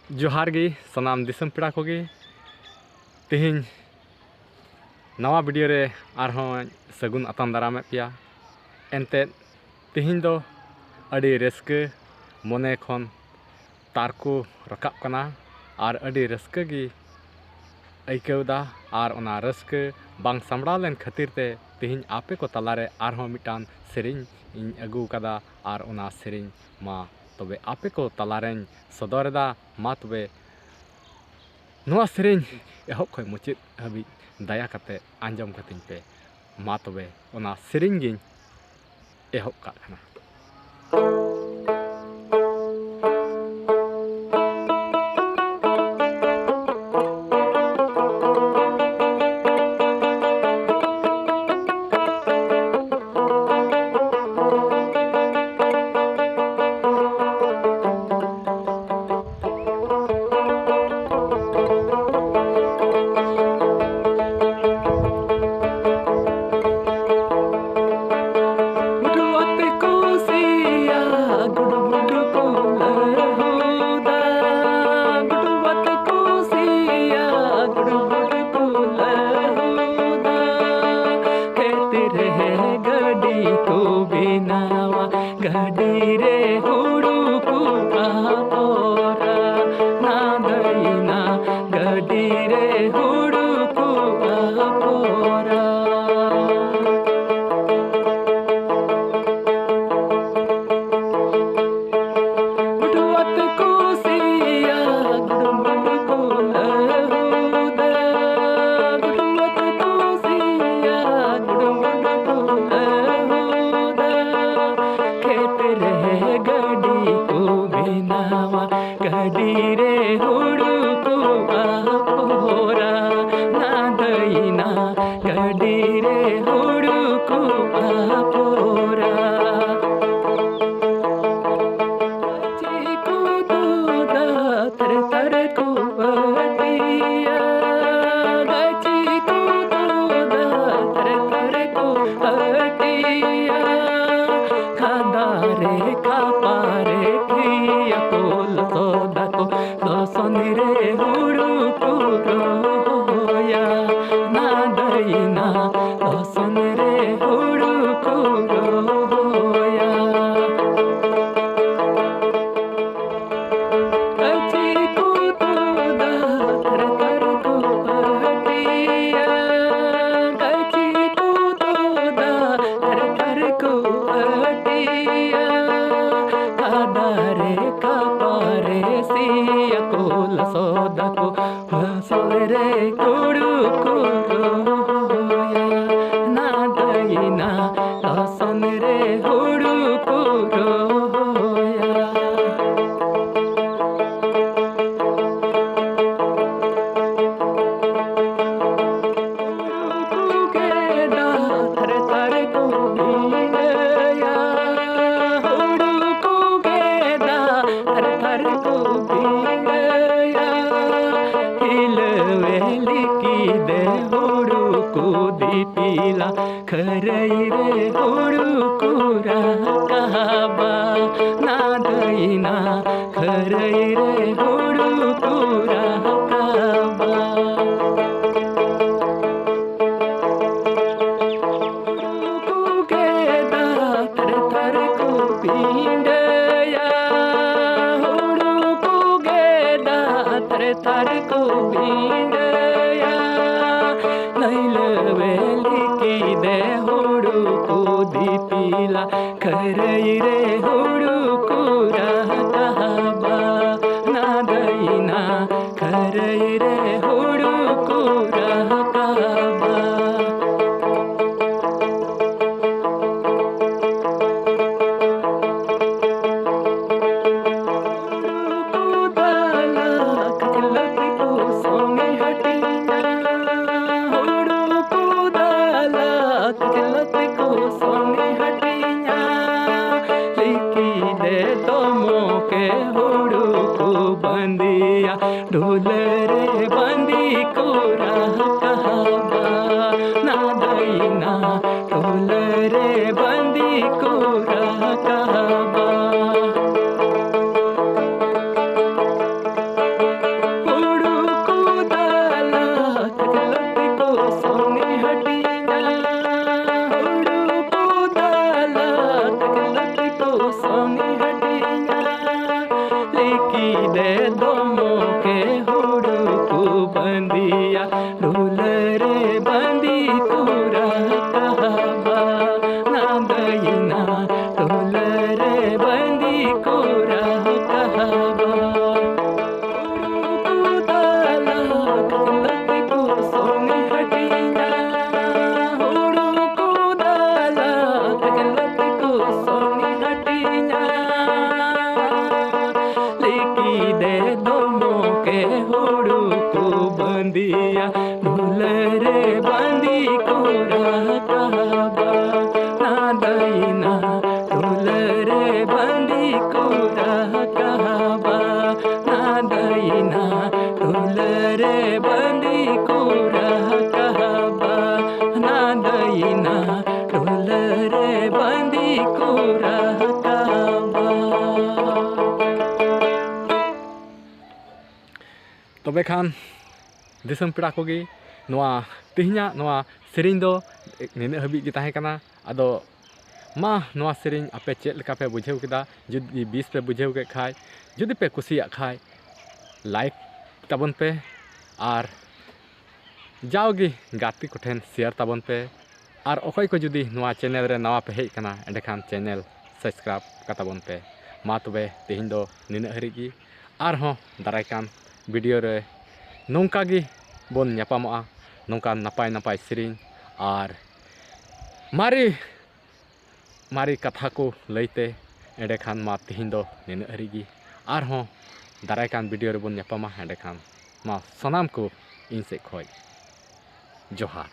जोहार गी सनाम दिसम पेड़ा कोगे तेहिं नवा वीडियो रे आरहों सगुन आताम दाराम पिया एनते तेहिं दो अड़ी रस्के मोने खन तारको रकाब कना और अड़ी रस्के गी आइकौदा और ओना रस्के बांग सामड़ा लेन खातिर ते तेहिं आपे को तलारे आरहों मिटान सेरिंग इन अगू कदा और ओना सेरिंग मा तबे आपे को तलारें सदरदा मा तबे नवा सेरिंग एहब खय मुचित हाबि दया कते आंजम कतिं पे मा तबे ओना सेरिंग गिं एहब काग कना। गडी रे हुड़ुकु आपोरा नादईना गडी रे हुड़ुकु आपोरा गुडवत कुसिया गुडमुडुकु लहुदा गुडवत कुसिया गुडमुडुकु लहुदा गडी को बिनावा गडी रे हुड़ुकु आपोरा नादईना गडी रे हुड़ुकु आपोरा चिकु दूदा तर तर को बटिया गचिकु दूदा तर तर को बटिया खादारे खापारे खिया कोल सोदाको लोसनी रे हुड़ुकु रोया नादईना लोसनी रे हुड़ुकु रोया गचिकु दूदा तर तर को बटिया गचिकु दूदा तर तर को बटिया खादारे खापारे सिया कोल सोदाको लोसनी रे हुड़ुकु रोया नादईना लोसनी रे हुड़ुकु रोया दीपीला खरई रे हुड़ुकु रकाबा नादईना खरई रे हुड़ुकु रकाबा हुड़ुकु गेदा तर तर को बिंडया हुड़ुकु गेदा तर तर को बिंडया वेली की दे हुड़ुकु दीपीला खरई रे हुड़ुकु रकाबा नादईना खरई रे हुड़ुकु रकाबा बंदिया ढोल रे बंदी को रकाबा नादईना ढोल रे बंदी को रकाबा लेकी दे दोमो के हुड़ू को बंदिया ढोल रे बंदी कुरा कहबा ना दईना ढोल रे बंदी कुरा कहबा बंदिया ढोल रे बंदी कुरा कहबा ना दईना ढोल रे बंदी कुरा कहबा ना दईना ढोल रे बंदी कुरा कहबा ना दईना ढोल रे बंदी कुरा कहबा। तबे खान दिसम पेड़ा कोगे नोआ तिहिना नोआ सेरिंग दो निना हबी गे ताहे कना आदो मा नोआ सेरिंग आपे चेक लेका पे बुझेव केदा जुदी 20 पे बुझेव के खाय जुदी पे कुसिया खाय लाइक ताबन पे आर जाओगे गाती कोठेन शेयर ताबन पे आर ओखय को जुदी नोआ चैनल रे नवा पे हेज कना एंडे खान चैनल सब्सक्राइब कताबन पे मा तबे तिहिन दो निना हरिगी आर हो दाराय कान वीडियो रे नौका गी बोन ᱧᱟᱯᱟᱢᱚᱜᱼᱟ नौकान नपाय नपाय सेरिंग आर मारी कथा को लैते एंडे खान मा तिहिन दो निना हरिगी आर हो दाराय कान वीडियो रे बोन ᱧᱟᱯᱟᱢᱟ एंडे खान मा सनाम को इन से खोय जोहार।